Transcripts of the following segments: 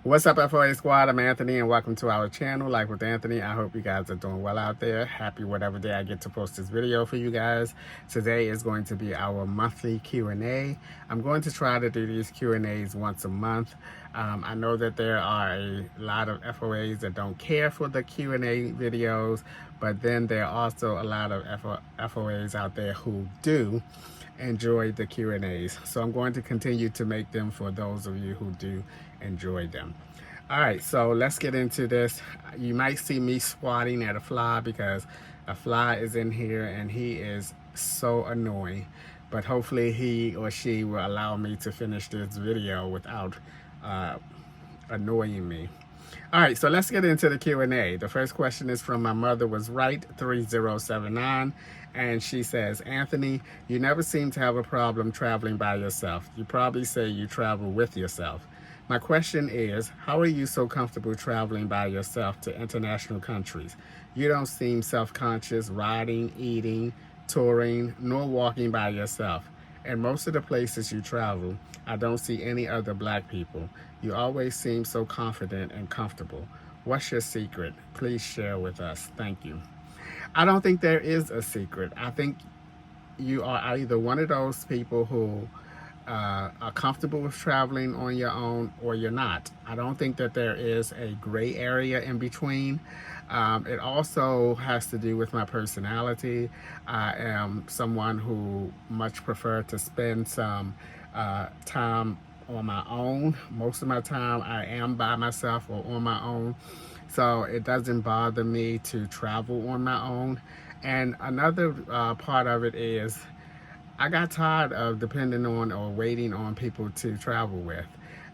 What's up, FOA Squad? I'm Anthony, and welcome to our channel, Life with Anthony. I hope you guys are doing well out there. Happy whatever day I get to post this video for you guys. Today is going to be our monthly Q&A. I'm going to try to do these Q&As once a month. I know that there are a lot of FOAs that don't care for the Q&A videos, but then there are also a lot of FOAs out there who do enjoy the Q&As. So I'm going to continue to make them for those of you who do enjoy them. All right, so let's get into this. You might see me swatting at a fly because a fly is in here and he is so annoying. But hopefully he or she will allow me to finish this video without annoying me. All right, so let's get into the Q&A. The first question is from My Mother Was Right 3079, and she says, Anthony, you never seem to have a problem traveling by yourself. You probably say you travel with yourself. My question is, how are you so comfortable traveling by yourself to international countries? You don't seem self-conscious riding, eating, touring, nor walking by yourself. And most of the places you travel, I don't see any other black people. You always seem so confident and comfortable. What's your secret? Please share with us. Thank you. I don't think there is a secret. I think you are either one of those people who are comfortable with traveling on your own or you're not. I don't think that there is a gray area in between. It also has to do with my personality. I am someone who much prefer to spend some time on my own. Most of my time I am by myself or on my own. So it doesn't bother me to travel on my own. And another part of it is I got tired of depending on or waiting on people to travel with.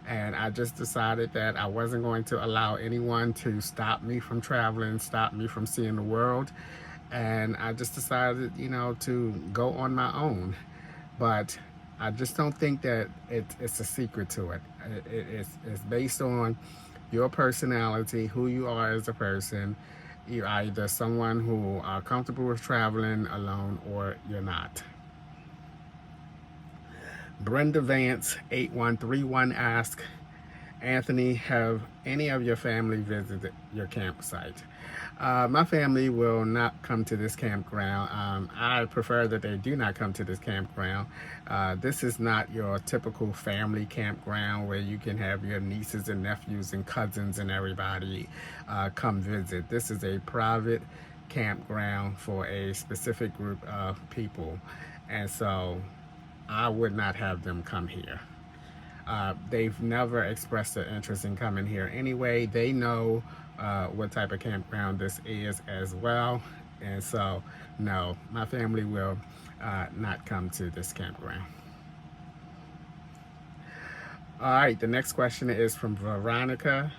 And I just decided that I wasn't going to allow anyone to stop me from traveling, stop me from seeing the world. And I just decided, to go on my own. But I just don't think that it's a secret to it. It's based on your personality, who you are as a person. You're either someone who are comfortable with traveling alone or you're not. Brenda Vance 8131 asks, Anthony, have any of your family visited your campsite? My family will not come to this campground. I prefer that they do not come to this campground. This is not your typical family campground where you can have your nieces and nephews and cousins and everybody come visit. This is a private campground for a specific group of people. And so I would not have them come here. They've never expressed an interest in coming here anyway. They know what type of campground this is as well. And so, no, my family will not come to this campground. All right, the next question is from Veronica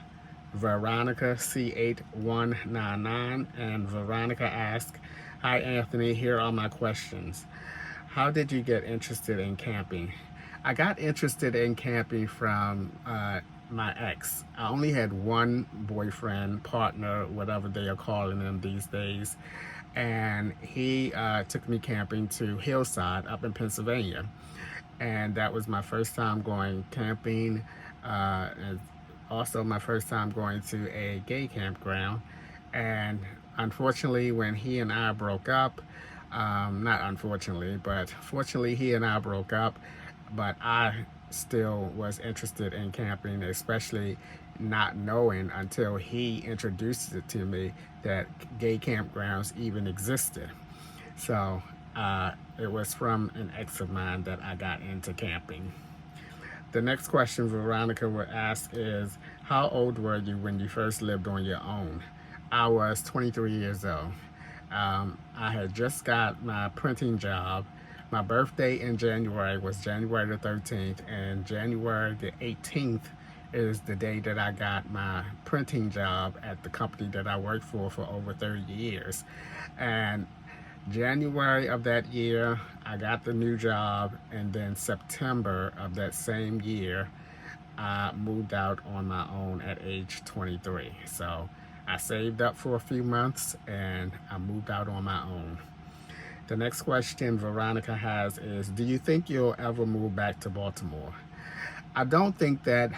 C8199. And Veronica asks, Hi, Anthony, here are my questions. How did you get interested in camping? I got interested in camping from my ex. I only had one boyfriend, partner, whatever they are calling them these days. And he took me camping to Hillside up in Pennsylvania. And that was my first time going camping. And also my first time going to a gay campground. And unfortunately, when he and I broke up, not unfortunately, but fortunately he and I broke up, but I still was interested in camping, especially not knowing until he introduced it to me that gay campgrounds even existed. So it was from an ex of mine that I got into camping. The next question Veronica would ask is, how old were you when you first lived on your own? I was 23 years old. I had just got my printing job. My birthday in January was January the 13th, and January the 18th is the day that I got my printing job at the company that I worked for over 30 years. And January of that year, I got the new job, and then September of that same year, I moved out on my own at age 23. So I saved up for a few months and I moved out on my own. The next question Veronica has is, do you think you'll ever move back to Baltimore? I don't think that,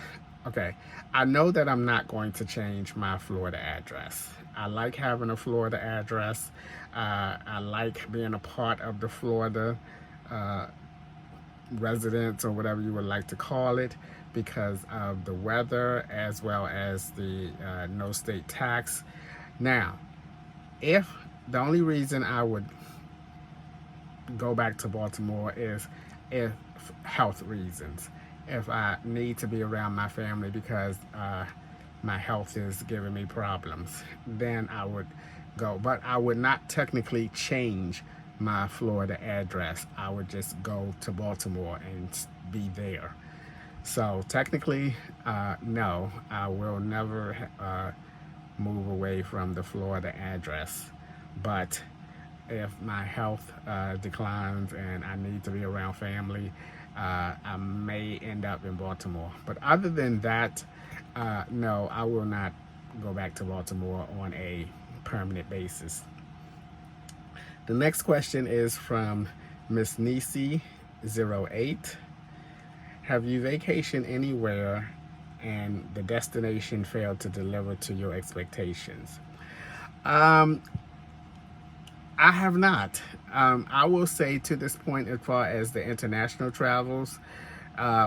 okay, I know that I'm not going to change my Florida address. I like having a Florida address. I like being a part of the Florida uh, residents, or whatever you would like to call it, because of the weather as well as the no state tax. Now, if the only reason I would go back to Baltimore is if health reasons, if I need to be around my family because my health is giving me problems, then I would go. But I would not technically change my Florida address. I would just go to Baltimore and be there. So technically, no, I will never move away from the Florida address. But if my health declines and I need to be around family, I may end up in Baltimore. But other than that, no, I will not go back to Baltimore on a permanent basis. The next question is from Miss Nisi08. Have you vacationed anywhere and the destination failed to deliver to your expectations? I have not. I will say to this point, as far as the international travels,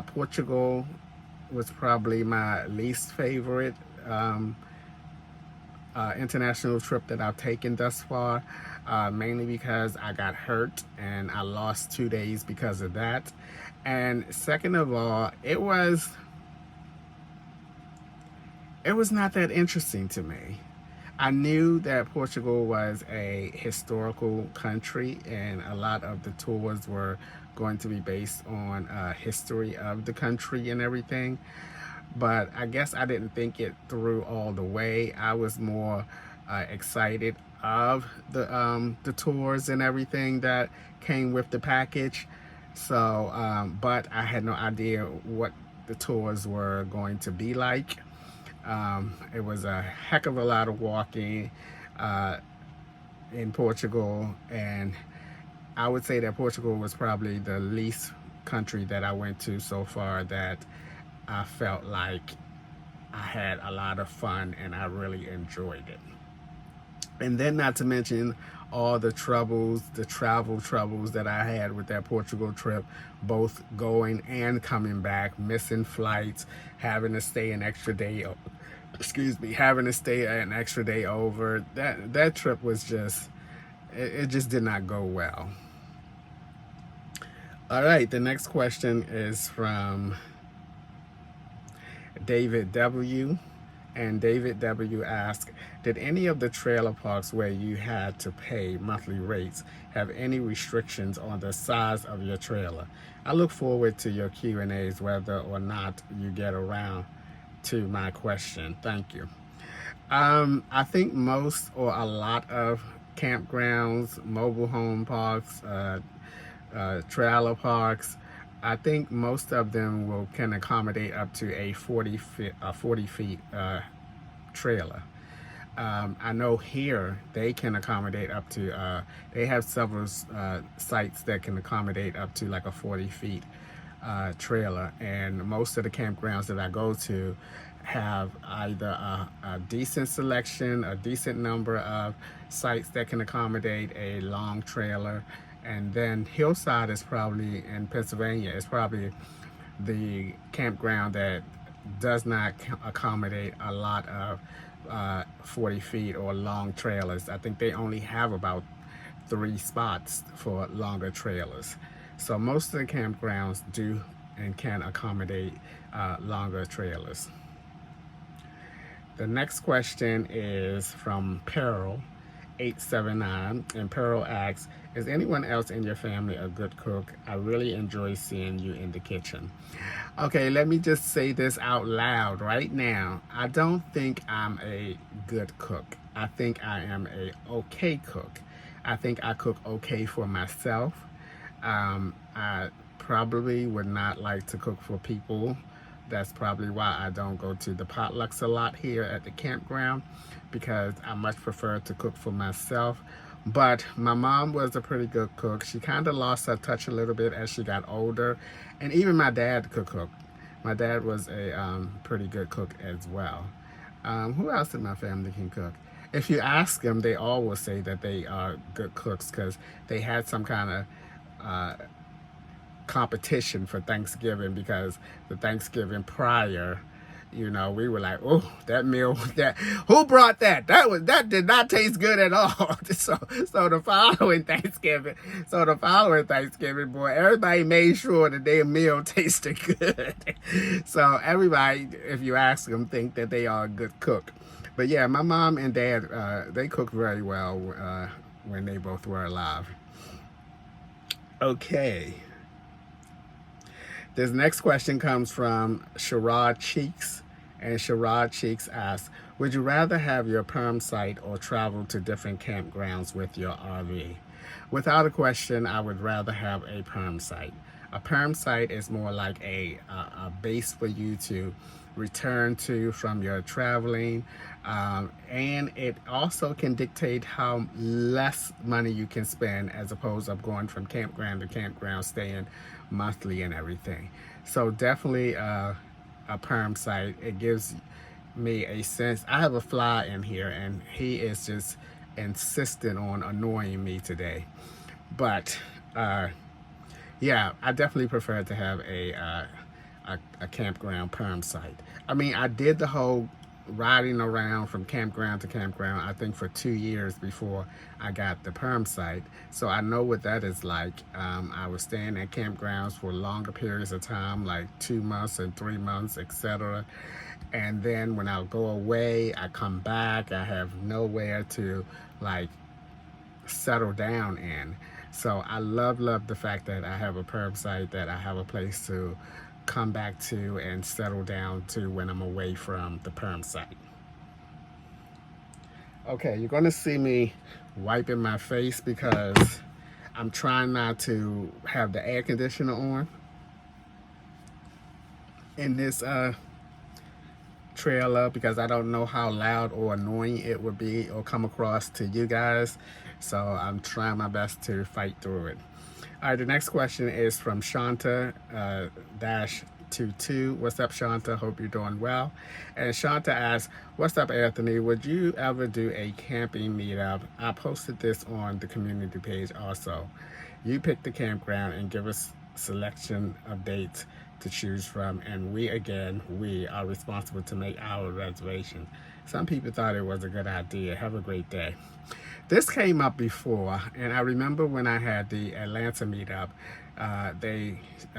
Portugal was probably my least favorite international trip that I've taken thus far, mainly because I got hurt and I lost 2 days because of that. And second of all, it was not that interesting to me. I knew that Portugal was a historical country and a lot of the tours were going to be based on history of the country and everything. But I guess I didn't think it through all the way. I was more excited of the tours and everything that came with the package. So, but I had no idea what the tours were going to be like. It was a heck of a lot of walking in Portugal, and I would say that Portugal was probably the least country that I went to so far that I felt like I had a lot of fun and I really enjoyed it. And then not to mention all the troubles, the travel troubles that I had with that Portugal trip, both going and coming back, missing flights, having to stay an extra day, having to stay an extra day over. That trip was just, it just did not go well. All right, the next question is from David W. And David W. asked, did any of the trailer parks where you had to pay monthly rates have any restrictions on the size of your trailer? I look forward to your Q&As whether or not you get around to my question. Thank you. I think most or a lot of campgrounds, mobile home parks, trailer parks, I think most of them can accommodate up to a 40 feet trailer. I know here they can accommodate up to, they have several sites that can accommodate up to like a 40 feet trailer. And most of the campgrounds that I go to have either a decent selection, a decent number of sites that can accommodate a long trailer. And then Hillside is probably, in Pennsylvania, is probably the campground that does not accommodate a lot of 40 feet or long trailers. I think they only have about 3 spots for longer trailers. So most of the campgrounds do and can accommodate longer trailers. The next question is from Pearl 879, and Pearl asks, is anyone else in your family a good cook? I really enjoy seeing you in the kitchen. Okay, let me just say this out loud right now. I don't think I'm a good cook. I think I am a okay cook. I think I cook okay for myself. I probably would not like to cook for people. That's probably why I don't go to the potlucks a lot here at the campground, because I much prefer to cook for myself. But my mom was a pretty good cook. She kind of lost her touch a little bit as she got older. And even my dad could cook. My dad was a pretty good cook as well. Who else in my family can cook? If you ask them, they all will say that they are good cooks because they had some kind of competition for Thanksgiving, because the Thanksgiving prior, we were like, oh, that meal, that who brought that? That did not taste good at all. So the following Thanksgiving, boy, everybody made sure that their meal tasted good. So everybody, if you ask them, think that they are a good cook. But yeah, my mom and dad, they cooked very well when they both were alive. Okay. This next question comes from Sherrod Cheeks. And Sherrod Cheeks asks, would you rather have your perm site or travel to different campgrounds with your RV? Without a question, I would rather have a perm site. A perm site is more like a base for you to return to from your traveling, and it also can dictate how less money you can spend, as opposed to going from campground to campground, staying monthly and everything. So definitely a perm site. It gives me a sense. I have a fly in here and he is just insistent on annoying me today. But yeah, I definitely prefer to have a campground perm site. I mean, I did the whole riding around from campground to campground, I think for 2 years before I got the perm site. So I know what that is like. I was staying at campgrounds for longer periods of time, like 2 months and 3 months, etc. And then when I go away, I come back, I have nowhere to like settle down in. So I love the fact that I have a perm site, that I have a place to come back to and settle down to when I'm away from the perm site. Okay, you're gonna see me wiping my face because I'm trying not to have the air conditioner on in this trailer, because I don't know how loud or annoying it would be or come across to you guys. So I'm trying my best to fight through it. All right, the next question is from Shanta -22. What's up, Shanta? Hope you're doing well. And Shanta asks, what's up, Anthony? Would you ever do a camping meetup? I posted this on the community page also. You pick the campground and give us selection of dates to choose from, and we are responsible to make our reservation. Some people thought it was a good idea. Have a great day. This came up before, and I remember when I had the Atlanta meetup, a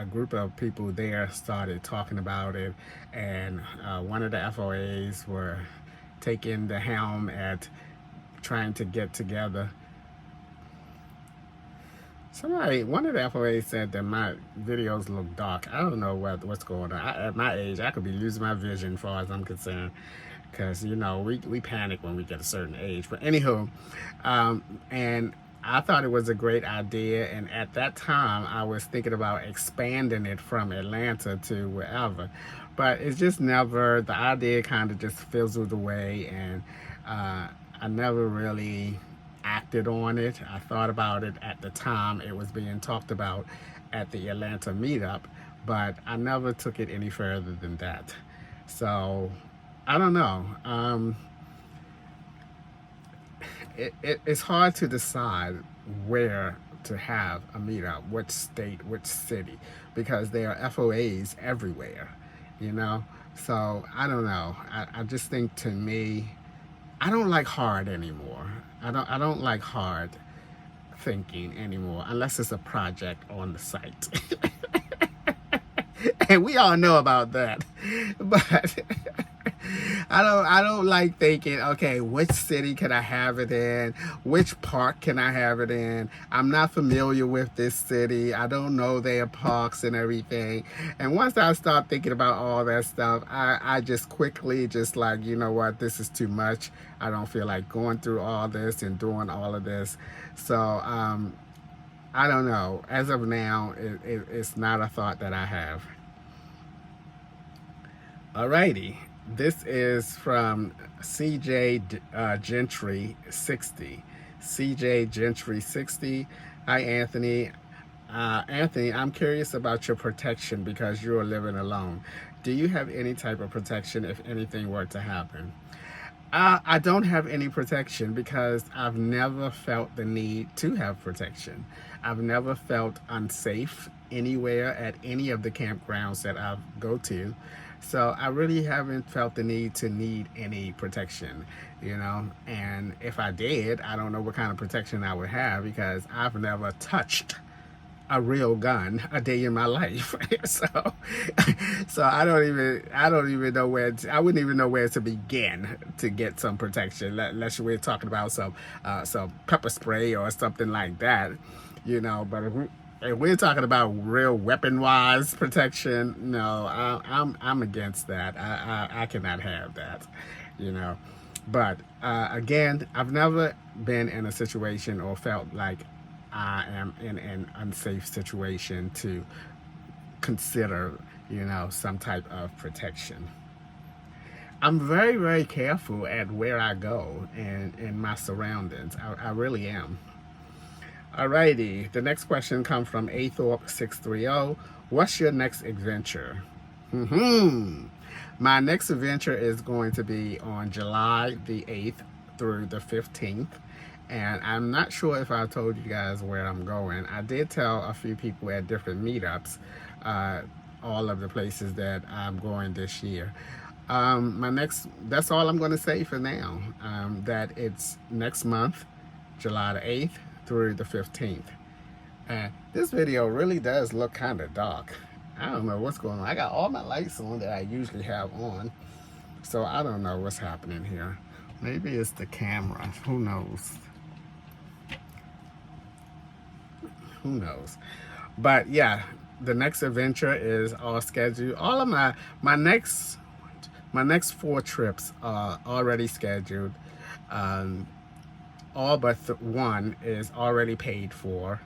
group of people there started talking about it, and one of the FOAs were taking the helm at trying to get together. One of the FOAs said that my videos look dark. I don't know what's going on. At my age, I could be losing my vision as far as I'm concerned, because we panic when we get a certain age. But anywho, and I thought it was a great idea, and at that time I was thinking about expanding it from Atlanta to wherever, but it's just never, the idea kind of just fizzled away, and I never really acted on it. I thought about it at the time it was being talked about at the Atlanta meetup, but I never took it any further than that. So I don't know. It's hard to decide where to have a meetup, what state, which city, because there are FOAs everywhere, So I don't know. I just think, to me, I don't like hard anymore. I don't like hard thinking anymore, unless it's a project on the site. And we all know about that. But I don't like thinking, okay, which city can I have it in? Which park can I have it in? I'm not familiar with this city. I don't know their parks and everything. And once I start thinking about all that stuff, I just quickly just like, you know what, this is too much. I don't feel like going through all this and doing all of this. So I don't know. As of now, it's not a thought that I have. Alrighty. This is from CJ Gentry 60. CJ Gentry 60. Hi, Anthony. Anthony, I'm curious about your protection because you're living alone. Do you have any type of protection if anything were to happen? I don't have any protection because I've never felt the need to have protection. I've never felt unsafe anywhere at any of the campgrounds that I go to. So I really haven't felt the need to need any protection, you know. And if I did, I don't know what kind of protection I would have because I've never touched a real gun a day in my life. so so I don't even know I wouldn't even know where to begin to get some protection unless we're talking about some pepper spray or something like that, you know. But if we're talking about real weapon wise protection, no, I'm against that. I cannot have that, you know. But again, I've never been in a situation or felt like I am in an unsafe situation to consider, you know, some type of protection. I'm very, very careful at where I go and in my surroundings. I really am. Alrighty, the next question comes from Athorpe630. What's your next adventure? My next adventure is going to be on July the 8th through the 15th. And I'm not sure if I told you guys where I'm going. I did tell a few people at different meetups all of the places that I'm going this year. That's all I'm going to say for now. That it's next month, July the 8th through the 15th. This video really does look kind of dark. I don't know what's going on. I got all my lights on that I usually have on. So I don't know what's happening here. Maybe it's the camera. Who knows? Who knows? But yeah, the next adventure is all scheduled. All of my next 4 trips are already scheduled. All but one is already paid for.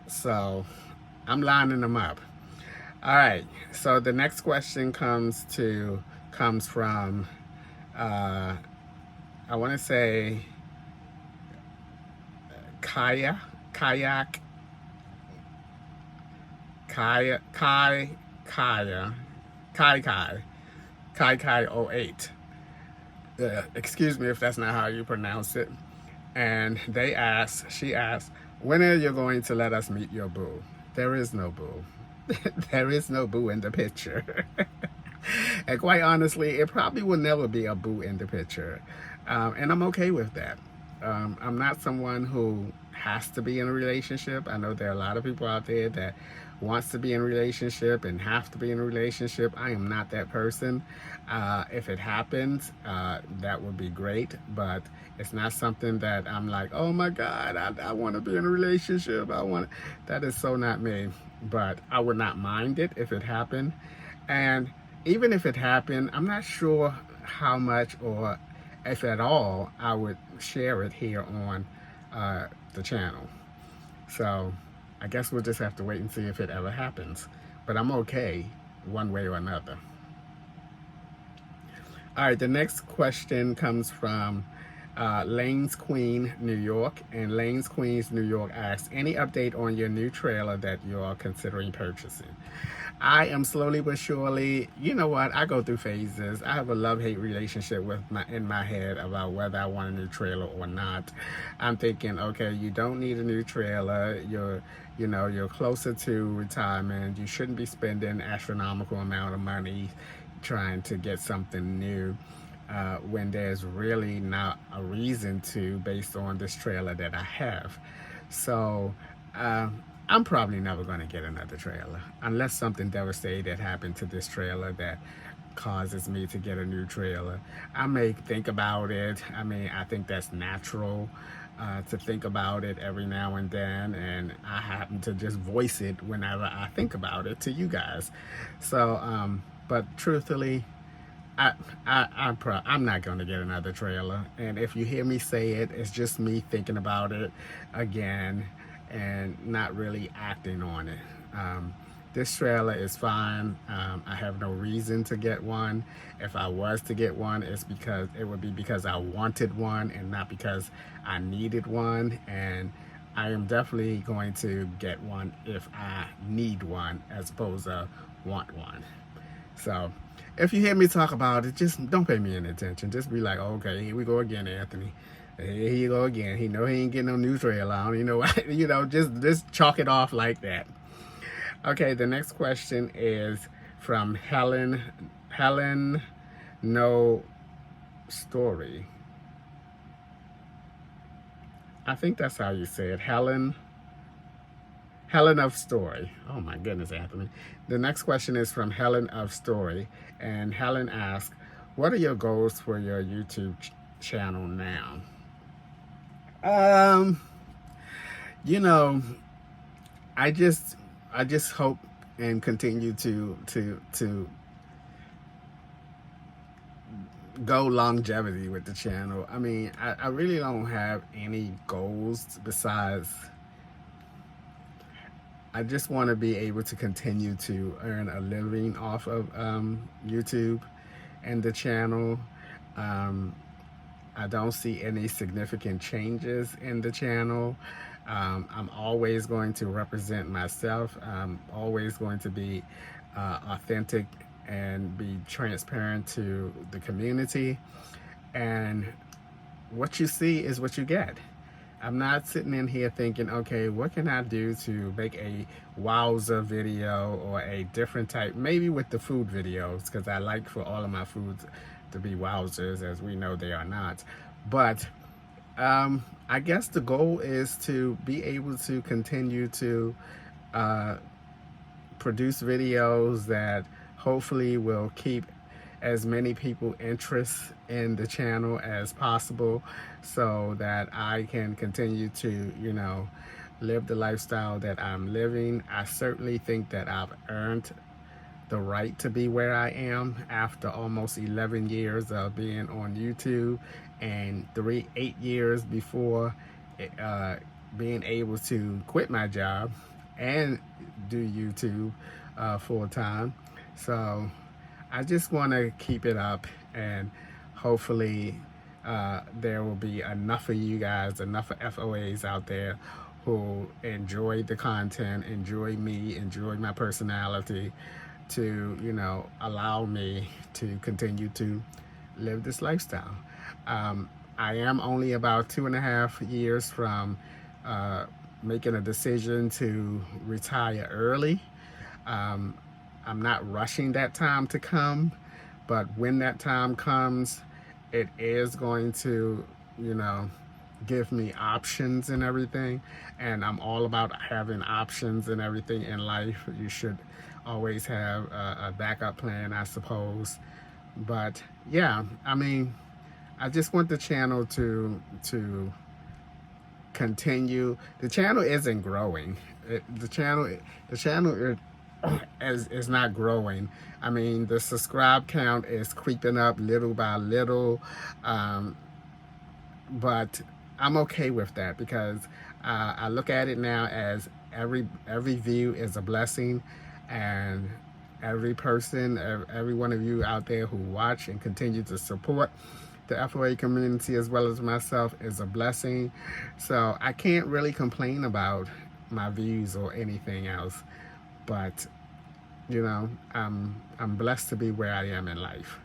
So I'm lining them up. All right. So the next question comes from I want to say Kaya Kai 08. Excuse me if that's not how you pronounce it. And she asked, when are you going to let us meet your boo? There is no boo. There is no boo in the picture. And quite honestly, it probably will never be a boo in the picture. And I'm okay with that. I'm not someone who has to be in a relationship. I know there are a lot of people out there that wants to be in a relationship and have to be in a relationship. I am not that person. If it happens, that would be great, but it's not something that I'm like, oh my God, I want to be in a relationship. That is so not me, but I would not mind it if it happened. And even if it happened, I'm not sure how much or if at all I would share it here on the channel. So I guess we'll just have to wait and see if it ever happens. But I'm okay one way or another. All right, the next question comes from Lane's Queen, New York. And Lane's Queens, New York asks, any update on your new trailer that you're considering purchasing? I am slowly but surely, you know what, I go through phases. I have a love-hate relationship in my head about whether I want a new trailer or not. I'm thinking, okay, you don't need a new trailer. You're closer to retirement. You shouldn't be spending astronomical amount of money trying to get something new when there's really not a reason to based on this trailer that I have. So I'm probably never going to get another trailer unless something devastating happened to this trailer that causes me to get a new trailer. I may think about it. I mean, I think that's natural to think about it every now and then, and I happen to just voice it whenever I think about it to you guys. So, but truthfully, I'm not going to get another trailer. And if you hear me say it, it's just me thinking about it again and not really acting on it. This trailer is fine. I have no reason to get one. If I was to get one, it would be because I wanted one and not because I needed one. And I am definitely going to get one if I need one as opposed to want one. So if you hear me talk about it, just don't pay me any attention. Just be like, oh, okay, here we go again, Anthony. Here you go again. He know he ain't getting no new trailer on. Just chalk it off like that. Okay, the next question is from Helen. Helen, no story. I think that's how you say it. Helen of Story. Oh my goodness, Anthony. The next question is from Helen of Story. And Helen asks, what are your goals for your YouTube channel now? I just hope and continue to go longevity with the channel. I mean, I really don't have any goals besides I just want to be able to continue to earn a living off of YouTube and the channel. I don't see any significant changes in the channel. I'm always going to represent myself. I'm always going to be authentic and be transparent to the community. And what you see is what you get. I'm not sitting in here thinking, okay, what can I do to make a wowza video or a different type, maybe with the food videos, because I like for all of my foods to be wowzers, as we know they are not. But I guess the goal is to be able to continue to produce videos that hopefully will keep as many people interest in the channel as possible so that I can continue to, live the lifestyle that I'm living. I certainly think that I've earned the right to be where I am after almost 11 years of being on YouTube and 8 years before being able to quit my job and do YouTube full time. So I just want to keep it up, and hopefully there will be enough of you guys, enough of FOAs out there who enjoy the content, enjoy me, enjoy my personality to, allow me to continue to live this lifestyle. I am only about 2.5 years from making a decision to retire early. I'm not rushing that time to come, but when that time comes, it is going to, give me options and everything. And I'm all about having options and everything in life. You should always have a backup plan, I suppose. But yeah, I mean, I just want the channel to continue. The channel isn't growing. The channel is not growing. I mean, the subscribe count is creeping up little by little, but I'm okay with that because I look at it now as every view is a blessing, and every person, every one of you out there who watch and continue to support the FOA community as well as myself is a blessing. So I can't really complain about my views or anything else, but I'm blessed to be where I am in life.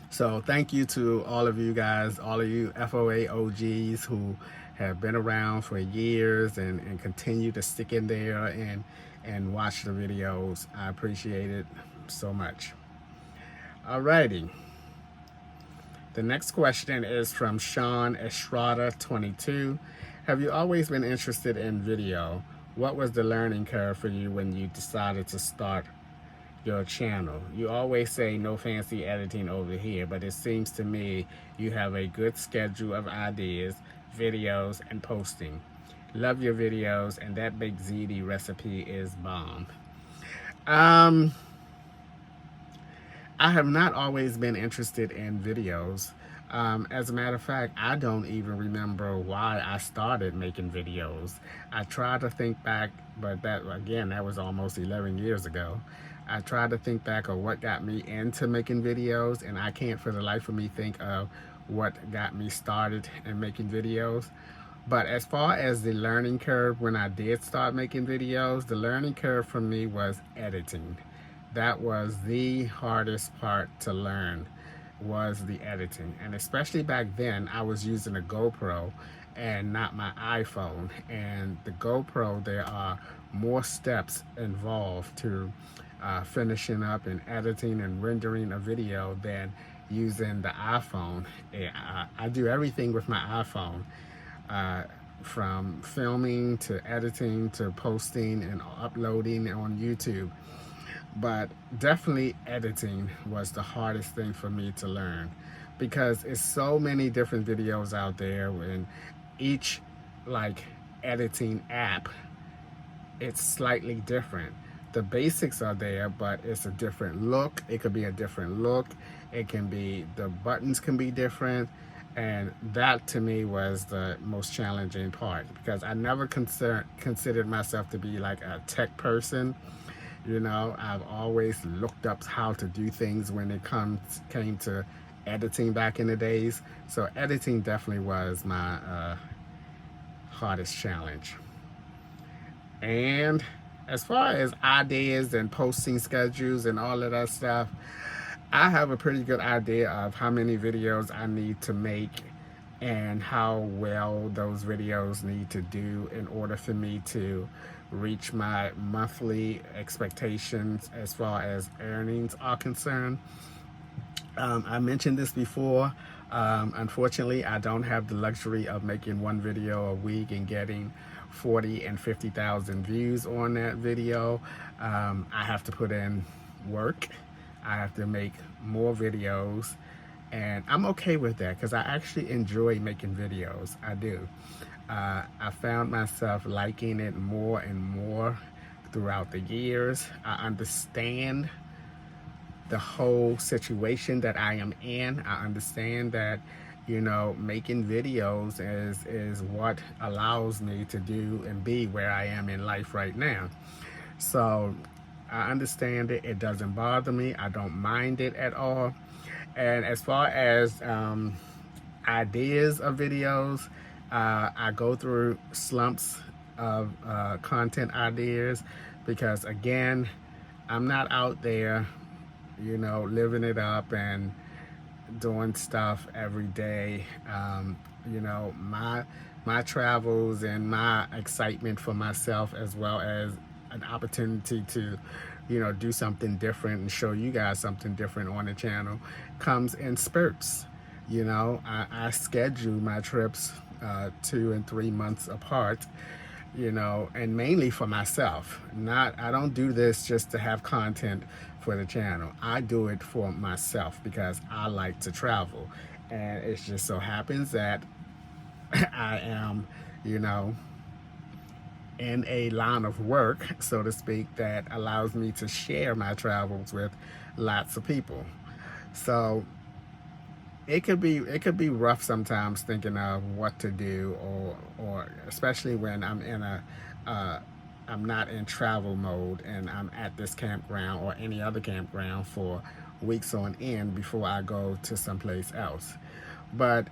So thank you to all of you guys, all of you FOA OGs who have been around for years and continue to stick in there and watch the videos. I appreciate it so much. Alrighty. The next question is from Sean Estrada 22. Have you always been interested in video? What was the learning curve for you when you decided to start your channel? You always say no fancy editing over here, but it seems to me you have a good schedule of ideas, videos, and posting. Love your videos, and that baked ziti recipe is bomb. I have not always been interested in videos. As a matter of fact, I don't even remember why I started making videos. I try to think back, but that was almost 11 years ago. I try to think back of what got me into making videos, and I can't for the life of me think of what got me started in making videos. But as far as the learning curve, when I did start making videos, the learning curve for me was editing. That was the hardest part to learn, was the editing. And especially back then, I was using a GoPro and not my iPhone. And the GoPro, there are more steps involved to finishing up and editing and rendering a video than using the iPhone. I do everything with my iPhone, uh, from filming to editing to posting and uploading on YouTube. But definitely editing was the hardest thing for me to learn, because it's so many different videos out there, and each like editing app, it's slightly different. The basics are there, but it's a different look. It could be a different look. It can be, the buttons can be different. And that to me was the most challenging part, because I never considered myself to be like a tech person. You know, I've always looked up how to do things when it came to editing back in the days. So editing definitely was my hardest challenge. And as far as ideas and posting schedules and all of that stuff, I have a pretty good idea of how many videos I need to make and how well those videos need to do in order for me to reach my monthly expectations as far as earnings are concerned. I mentioned this before. Unfortunately, I don't have the luxury of making one video a week and getting 40 and 50,000 views on that video. I have to put in work. I have to make more videos, and I'm okay with that because I actually enjoy making videos. I do. I found myself liking it more and more throughout the years. I understand the whole situation that I am in. I understand that, you know, making videos is what allows me to do and be where I am in life right now. So I understand it. It doesn't bother me. I don't mind it at all. And as far as ideas of videos, I go through slumps of content ideas because, again, I'm not out there, you know, living it up and doing stuff every day. You know, my travels and my excitement for myself, as well as an opportunity to, you know, do something different and show you guys something different on the channel, comes in spurts. You know, I schedule my trips 2 and 3 months apart, you know, and mainly for myself. I don't do this just to have content for the channel. I do it for myself because I like to travel. And it just so happens that I am, you know, in a line of work, so to speak, that allows me to share my travels with lots of people. So it could be rough sometimes thinking of what to do, or especially when I'm not in travel mode and I'm at this campground or any other campground for weeks on end before I go to someplace else. But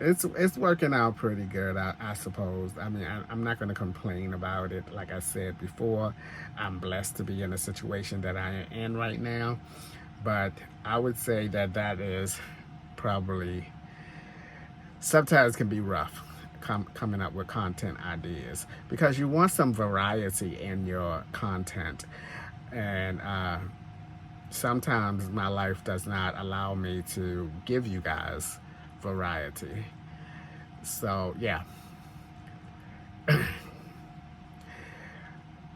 it's working out pretty good, I suppose. I mean, I'm not going to complain about it. Like I said before, I'm blessed to be in a situation that I am in right now. But I would say that is probably, sometimes can be rough coming up with content ideas, because you want some variety in your content. And sometimes my life does not allow me to give you guys variety. So yeah.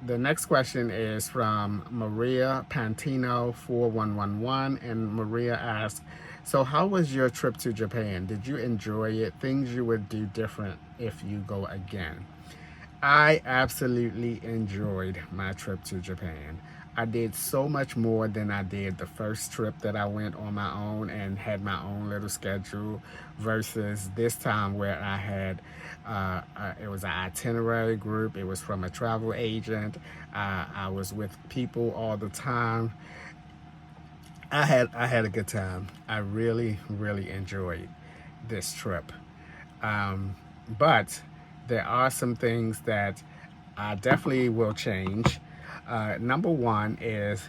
The next question is from Maria Pantino 4111, and Maria asks, so how was your trip to Japan? Did you enjoy it? Things you would do different if you go again? I absolutely enjoyed my trip to Japan. I did so much more than I did the first trip that I went on my own and had my own little schedule versus this time where I had it was an itinerary group. It was from a travel agent. I was with people all the time. I had a good time. I really enjoyed this trip. But there are some things that I definitely will change. Number one is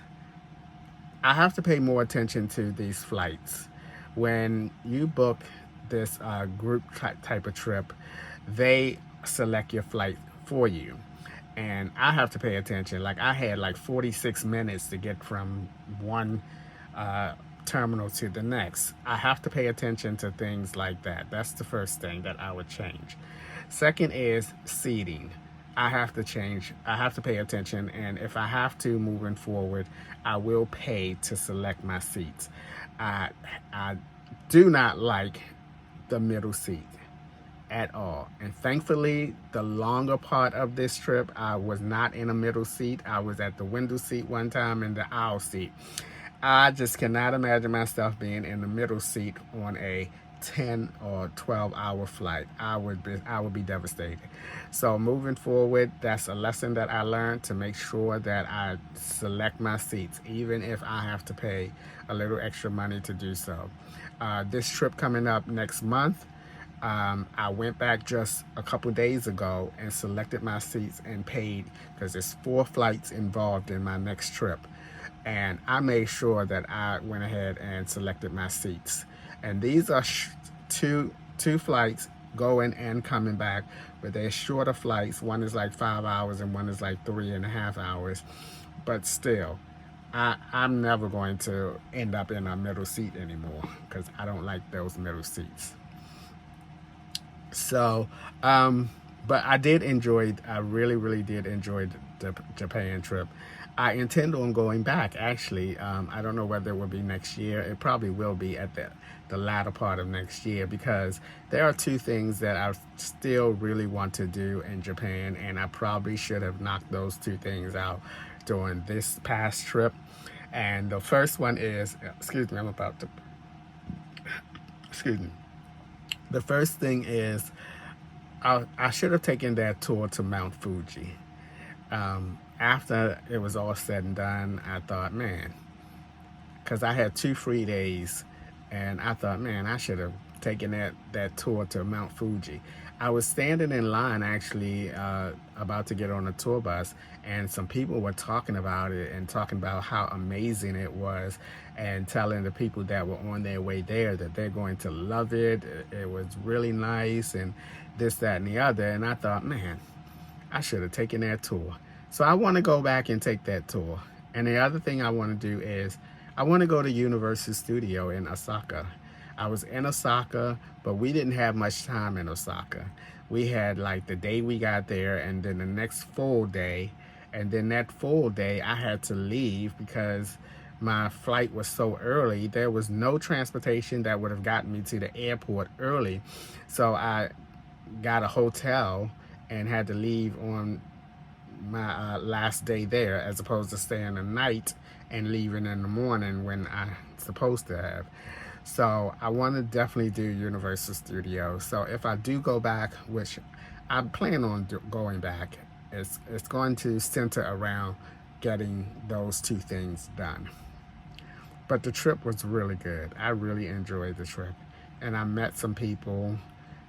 I have to pay more attention to these flights. When you book this group type of trip, they select your flight for you. And I have to pay attention. Like I had like 46 minutes to get from one uh, terminal to the next. I have to pay attention to things like that. That's the first thing that I would change. Second is seating. I have to pay attention, and if I have to moving forward, I will pay to select my seats. I do not like the middle seat at all. And thankfully, the longer part of this trip, I was not in a middle seat. I was at the window seat one time and the aisle seat. I just cannot imagine myself being in the middle seat on a 10 or 12-hour flight. I would be devastated. So moving forward, that's a lesson that I learned, to make sure that I select my seats, even if I have to pay a little extra money to do so. This trip coming up next month, I went back just a couple days ago and selected my seats and paid, because there's 4 flights involved in my next trip. And I made sure that I went ahead and selected my seats. And these are two flights going and coming back, but they're shorter flights. One is like 5 hours and one is like 3.5 hours. But still, I'm never going to end up in a middle seat anymore, because I don't like those middle seats. So, but I did enjoy, I really did enjoy the Japan trip. I intend on going back, actually. I don't know whether it will be next year. It probably will be at the latter part of next year, because there are 2 things that I still really want to do in Japan, and I probably should have knocked those 2 things out during this past trip. And the first one is, excuse me, I'm about to, excuse me. The first thing is, I should have taken that tour to Mount Fuji. After it was all said and done, I thought, man, because I had 2 free days, and I thought, man, I should have taken that tour to Mount Fuji. I was standing in line, actually, about to get on a tour bus, and some people were talking about it and talking about how amazing it was, and telling the people that were on their way there that they're going to love it. It was really nice, and this, that, and the other. And I thought, man, I should have taken that tour. So I want to go back and take that tour. And the other thing I want to do is I want to go to Universal Studio in Osaka. I was in Osaka, but we didn't have much time in Osaka. We had like the day we got there and then the next full day. And then that full day I had to leave because my flight was so early. There was no transportation that would have gotten me to the airport early. So I got a hotel and had to leave on my last day there, as opposed to staying a night and leaving in the morning when I'm supposed to have. So I want to definitely do Universal Studios. So if I do go back, which I plan on going back, it's going to center around getting those 2 things done. But the trip was really good. I really enjoyed the trip, and I met some people.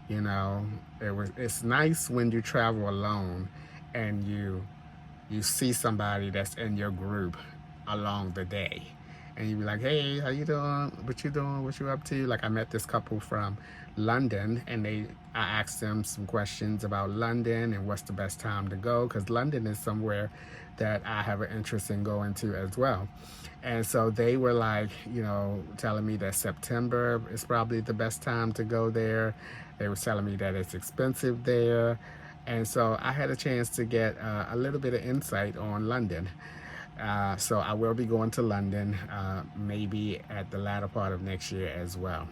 You know, it's nice when you travel alone and you see somebody that's in your group along the day, and you be like, hey, how you doing, what you doing, what you up to? Like I met this couple from London, and I asked them some questions about London and what's the best time to go, because London is somewhere that I have an interest in going to as well. And so they were like, you know, telling me that September is probably the best time to go there. They were telling me that it's expensive there. And so I had a chance to get a little bit of insight on London. So I will be going to London maybe at the latter part of next year as well.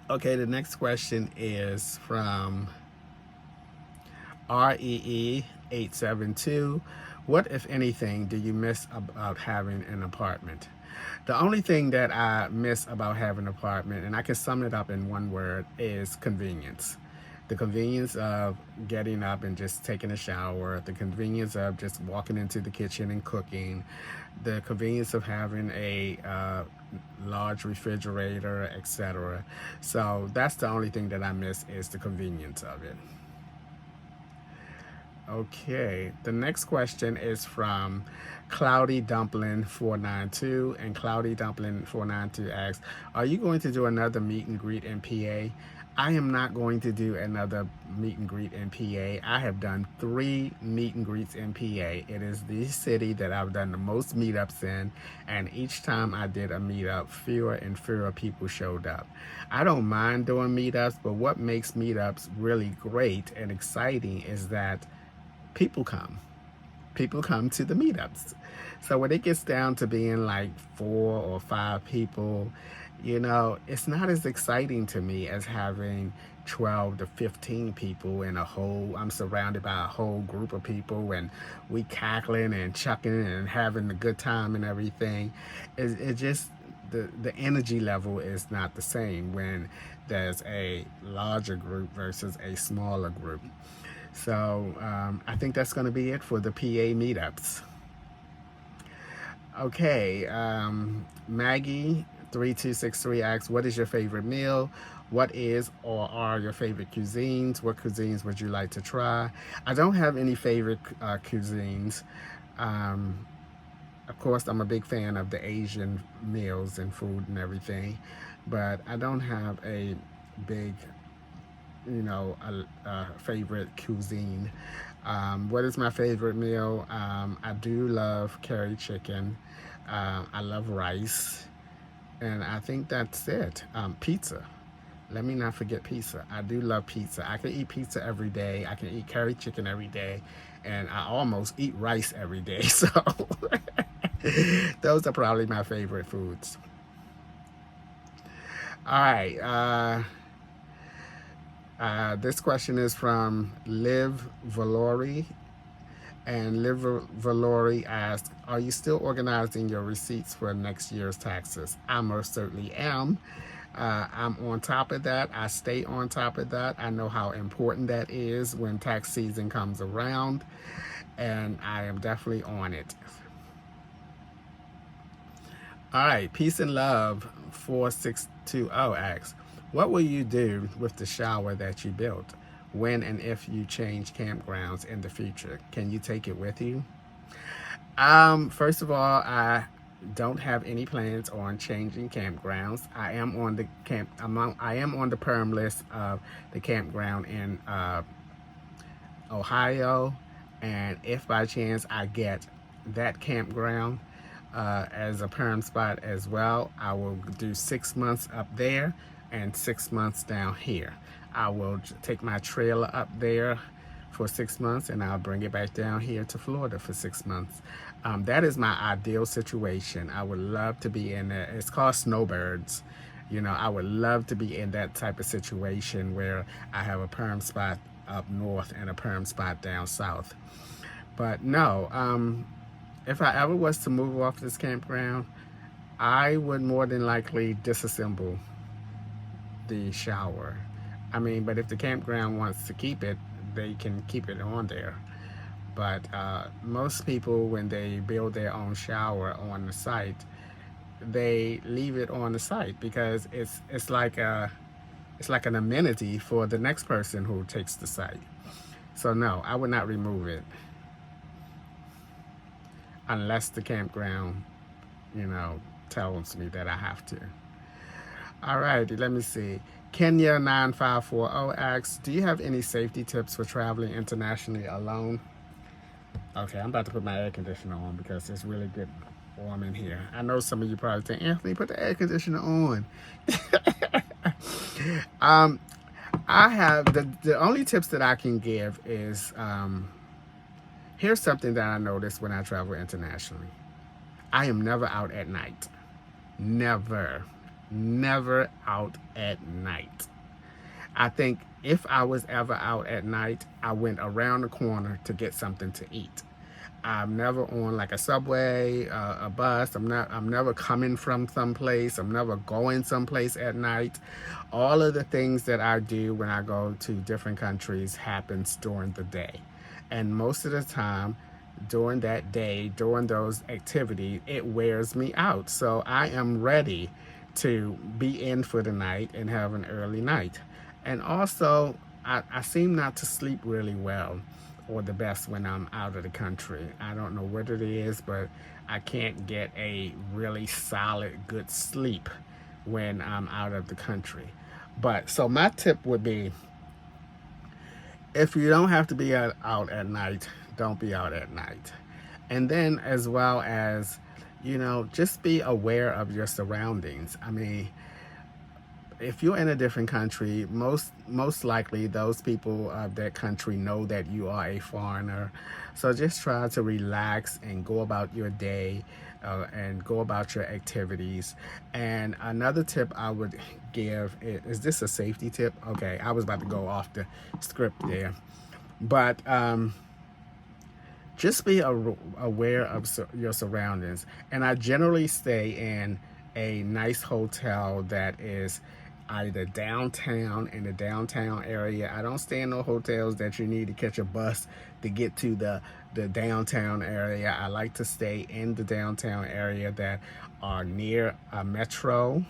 Okay, the next question is from REE872. What, if anything, do you miss about having an apartment? The only thing that I miss about having an apartment, and I can sum it up in one word, is convenience. The convenience of getting up and just taking a shower, the convenience of just walking into the kitchen and cooking, the convenience of having a large refrigerator, etc. So that's the only thing that I miss, is the convenience of it. Okay, the next question is from Cloudy Dumpling 492, and Cloudy Dumpling 492 asks, "Are you going to do another meet and greet in PA?" I am not going to do another meet and greet in PA. I have done 3 meet and greets in PA. It is the city that I've done the most meetups in, and each time I did a meetup, fewer and fewer people showed up. I don't mind doing meetups, but what makes meetups really great and exciting is that people come. People come to the meetups. So when it gets down to being like 4 or 5 people, it's not as exciting to me as having 12 to 15 people in a whole, I'm surrounded by a whole group of people, and we cackling and chucking and having a good time and everything. It just, the energy level is not the same when there's a larger group versus a smaller group. So I think that's going to be it for the PA meetups. Okay, Maggie 3263 asks, "What is your favorite meal? What is or are your favorite cuisines? What cuisines would you like to try?" I don't have any favorite cuisines. Um, of course, I'm a big fan of the Asian meals and food and everything, but I don't have a big, a favorite cuisine. What is my favorite meal? I do love curry chicken. I love rice. And I think that's it. Pizza. Let me not forget pizza. I do love pizza. I can eat pizza every day. I can eat curry chicken every day. And I almost eat rice every day. So those are probably my favorite foods. All right. This question is from Liv Valori. And Liv Valori asked, "Are you still organizing your receipts for next year's taxes?" I most certainly am. I'm on top of that. I stay on top of that. I know how important that is when tax season comes around, and I am definitely on it. All right, Peace and Love 4620 asks, "What will you do with the shower that you built? When and if you change campgrounds in the future, can you take it with you?" First of all, I don't have any plans on changing campgrounds. I am on the perm list of the campground in Ohio, and if by chance I get that campground as a perm spot as well, I will do 6 months up there and 6 months down here. I will take my trailer up there for 6 months, and I'll bring it back down here to Florida for 6 months. That is my ideal situation. I would love to be in there. It's called Snowbirds. I would love to be in that type of situation where I have a perm spot up north and a perm spot down south. But no, if I ever was to move off this campground, I would more than likely disassemble the shower. But if the campground wants to keep it, they can keep it on there. But most people, when they build their own shower on the site, they leave it on the site because it's like an amenity for the next person who takes the site. So no, I would not remove it unless the campground, tells me that I have to. All right, let me see. Kenya 9540 asks, "Do you have any safety tips for traveling internationally alone?" Okay, I'm about to put my air conditioner on because it's really good warm in here. I know some of you probably think, "Anthony, put the air conditioner on." I have the only tips that I can give is here's something that I noticed when I travel internationally. I am never out at night. Never out at night. I think if I was ever out at night, I went around the corner to get something to eat. I'm never on like a subway, a bus. I'm never coming from someplace. I'm never going someplace at night. All of the things that I do when I go to different countries happens during the day. And most of the time, during that day, during those activities, it wears me out. So I am ready to be in for the night and have an early night. And also, I seem not to sleep really well or the best when I'm out of the country. I don't know what it is, but I can't get a really solid, good sleep when I'm out of the country. But so my tip would be, if you don't have to be out at night, don't be out at night. And then, as well as, just be aware of your surroundings. I mean, if you're in a different country, most likely those people of that country know that you are a foreigner. So just try to relax and go about your day, and go about your activities. And another tip I would give is this a safety tip? Okay, I was about to go off the script there, but just be aware of your surroundings. And I generally stay in a nice hotel that is either downtown, in the downtown area. I don't stay in no hotels that you need to catch a bus to get to the downtown area. I like to stay in the downtown area that are near a metro.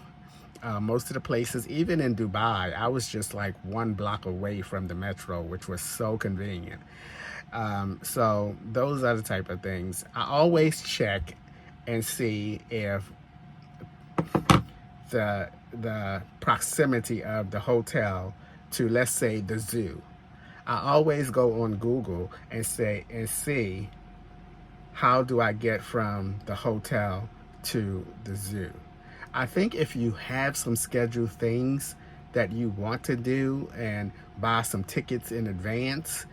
Most of the places, even in Dubai, I was just like 1 block away from the metro, which was so convenient. So those are the type of things. I always check and see if the proximity of the hotel to, let's say, the zoo. I always go on Google and see how do I get from the hotel to the zoo. I think if you have some scheduled things that you want to do and buy some tickets in advance,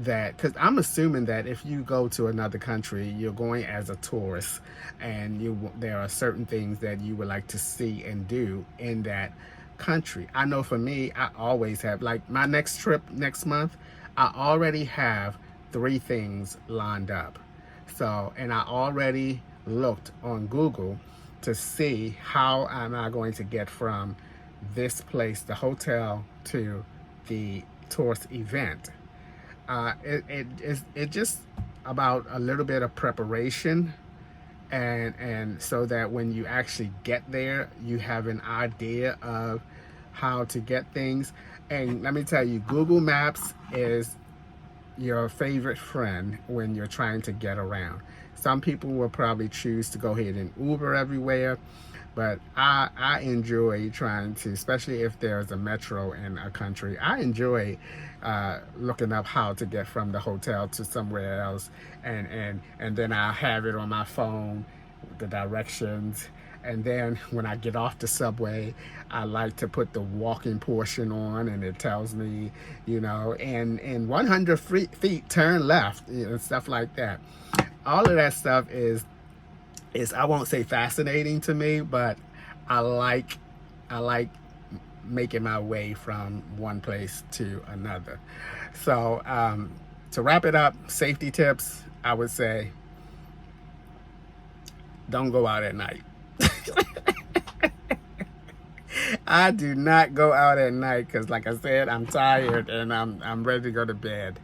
that, because I'm assuming that if you go to another country, you're going as a tourist, and there are certain things that you would like to see and do in that country. I know for me, I always have, like, my next trip next month, I already have 3 things lined up. So, and I already looked on Google to see how am I going to get from this place, the hotel, to the tourist event. It just about a little bit of preparation, and so that when you actually get there, you have an idea of how to get things. And let me tell you, Google Maps is your favorite friend when you're trying to get around. Some people will probably choose to go ahead and Uber everywhere, but I enjoy trying to, especially if there's a metro in a country, I enjoy looking up how to get from the hotel to somewhere else, and then I'll have it on my phone, the directions. And then when I get off the subway, I like to put the walking portion on, and it tells me, in 100 feet, turn left, stuff like that. All of that stuff is I won't say fascinating to me, but I like making my way from one place to another. So to wrap it up, safety tips, I would say, don't go out at night. I do not go out at night because, like I said, I'm tired and I'm ready to go to bed.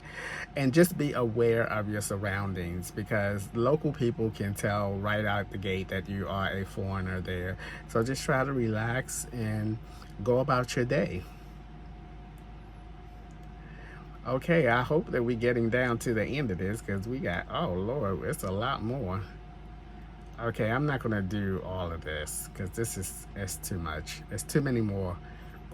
And just be aware of your surroundings, because local people can tell right out the gate that you are a foreigner there. So just try to relax and go about your day. Okay, I hope that we're getting down to the end of this, because we got, oh Lord, it's a lot more. Okay, I'm not gonna do all of this because it's too much. It's too many more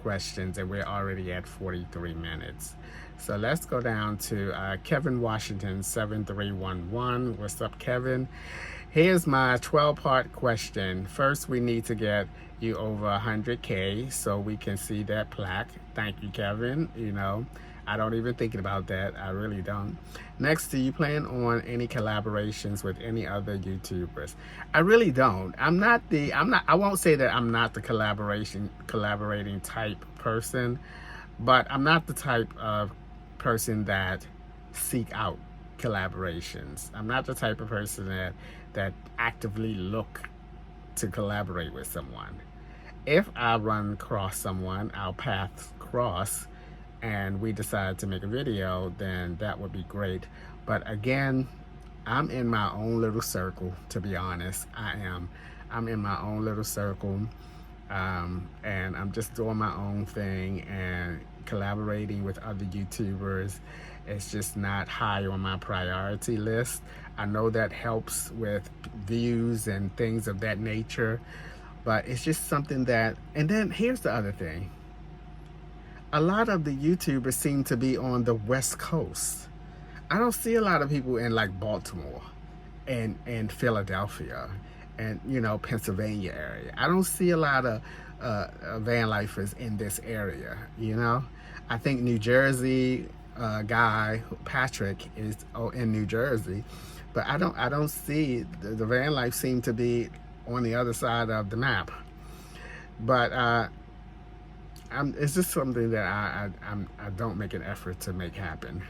questions, and we're already at 43 minutes. So let's go down to Kevin Washington 7311. What's up, Kevin? Here's my 12-part question. First, we need to get you over 100K so we can see that plaque. Thank you, Kevin. I don't even think about that. I really don't. Next, do you plan on any collaborations with any other YouTubers? I really don't. I won't say that I'm not the collaborating type person, but I'm not the type of person that seek out collaborations. I'm not the type of person that actively look to collaborate with someone. If I run across someone, our paths cross, and we decide to make a video, then that would be great. But again, I'm in my own little circle, to be honest. I'm in my own little circle, and I'm just doing my own thing, and collaborating with other YouTubers. It's just not high on my priority list. I know that helps with views and things of that nature, but it's just something that, and then here's the other thing. A lot of the YouTubers seem to be on the West Coast. I don't see a lot of people in like Baltimore and Philadelphia and, you know, Pennsylvania area. I don't see a lot of van lifers in this area, you know. I think New Jersey guy Patrick is in New Jersey, but I don't see the van life seem to be on the other side of the map. But it's just something that I don't make an effort to make happen.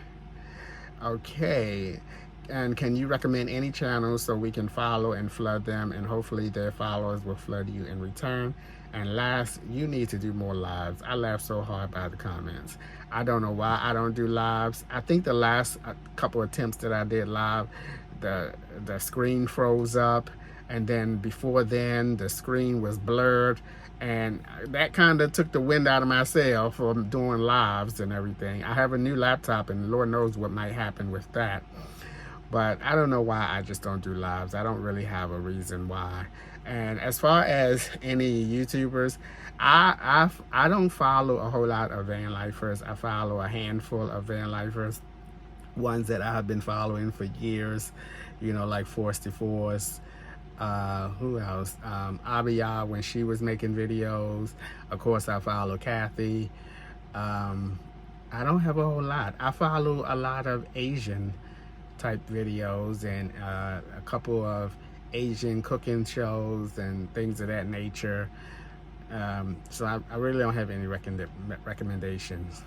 Okay, and can you recommend any channels so we can follow and flood them, and hopefully their followers will flood you in return? And last, you need to do more lives. I laugh so hard by the comments. I don't know why I don't do lives. I think the last couple attempts that I did live, the screen froze up, and then before then the screen was blurred, and that kind of took the wind out of my sail from doing lives and everything. I have a new laptop, and Lord knows what might happen with that. But I don't know why I just don't do lives. I don't really have a reason why. And as far as any YouTubers, I don't follow a whole lot of van lifers. I follow a handful of van lifers, ones that I have been following for years, you know, like Forsty Force. Who else? Abia, when she was making videos. Of course, I follow Kathy. I don't have a whole lot. I follow a lot of Asian type videos and a couple of Asian cooking shows and things of that nature. So I really don't have any recommendations.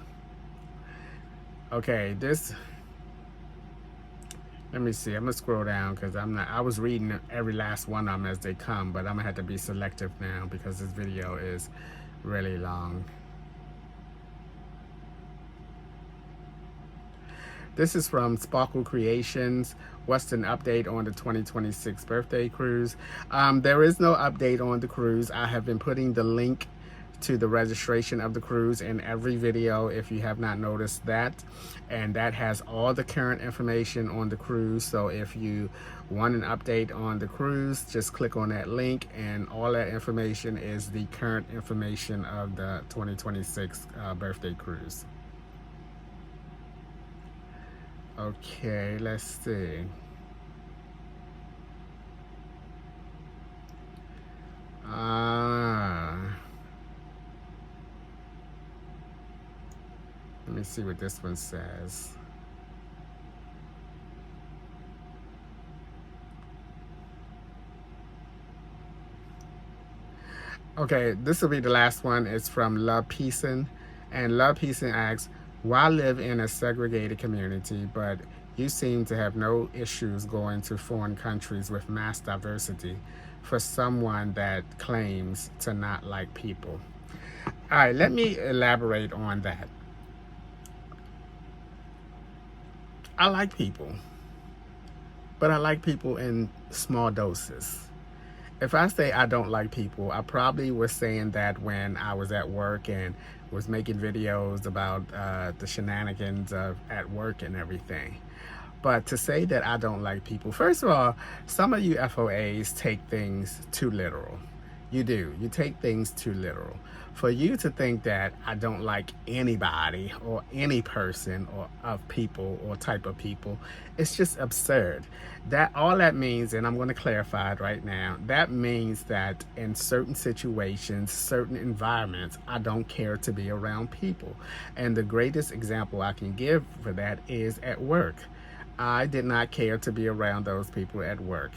Okay, let me see. I'm gonna scroll down because I was reading every last one of them as they come, but I'm gonna have to be selective now because this video is really long. This is from Sparkle Creations. What's an update on the 2026 birthday cruise? There is no update on the cruise. I have been putting the link to the registration of the cruise in every video, if you have not noticed that. And that has all the current information on the cruise. So if you want an update on the cruise, just click on that link, and all that information is the current information of the 2026 birthday cruise. Okay, let's see. Let me see what this one says. Okay, this will be the last one. It's from Love Peason. And Love Peason asks, why live in a segregated community, but you seem to have no issues going to foreign countries with mass diversity for someone that claims to not like people? All right, let me elaborate on that. I like people, but I like people in small doses. If I say I don't like people, I probably was saying that when I was at work and was making videos about the shenanigans at work and everything. But to say that I don't like people, first of all, some of you FOAs take things too literal. You do. You take things too literal. For you to think that I don't like anybody or any person or of people or type of people, it's just absurd. That all that means, and I'm going to clarify it right now, that means that in certain situations, certain environments, I don't care to be around people. And the greatest example I can give for that is at work. I did not care to be around those people at work.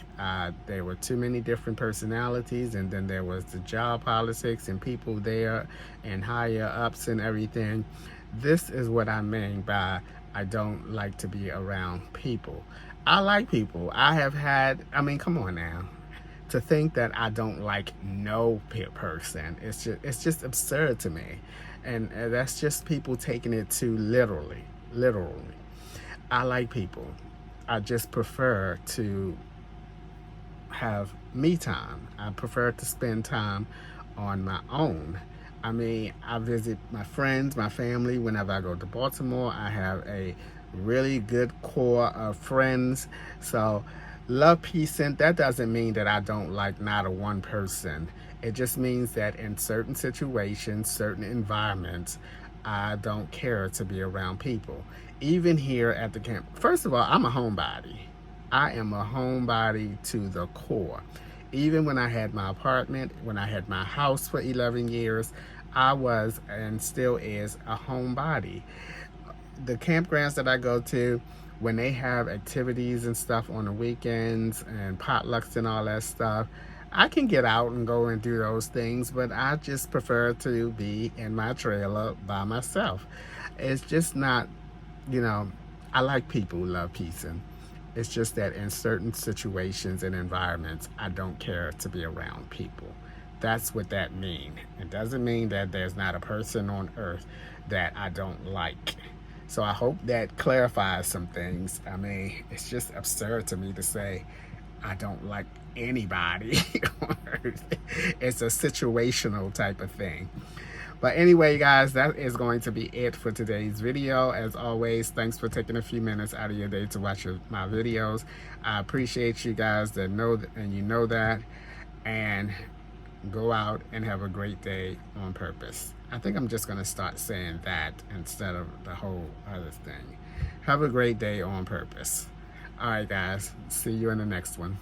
There were too many different personalities, and then there was the job politics and people there and higher ups and everything. This is what I mean by I don't like to be around people. I like people. I have had, I mean, come on now. To think that I don't like no person, it's just absurd to me. And that's just people taking it too literally. Literally. I like people. I just prefer to have me time. I prefer to spend time on my own. I mean, I visit my friends, my family whenever I go to Baltimore. I have a really good core of friends. So, love, peace, and that doesn't mean that I don't like not a one person. It just means that in certain situations, certain environments, I don't care to be around people. Even here at the camp. First of all, I'm a homebody. I am a homebody to the core. Even when I had my apartment, when I had my house for 11 years, I was and still is a homebody. The campgrounds that I go to, when they have activities and stuff on the weekends and potlucks and all that stuff, I can get out and go and do those things, but I just prefer to be in my trailer by myself. It's just not, you know, I like people, love peace, and it's just that in certain situations and environments, I don't care to be around people. That's what that means. It doesn't mean that there's not a person on earth that I don't like. So I hope that clarifies some things. I mean, it's just absurd to me to say I don't like anybody on earth. It's a situational type of thing. But anyway, guys, that is going to be it for today's video. As always, thanks for taking a few minutes out of your day to watch my videos. I appreciate you guys that know that, and you know that. And go out and have a great day on purpose. I think I'm just going to start saying that instead of the whole other thing. Have a great day on purpose. All right, guys. See you in the next one.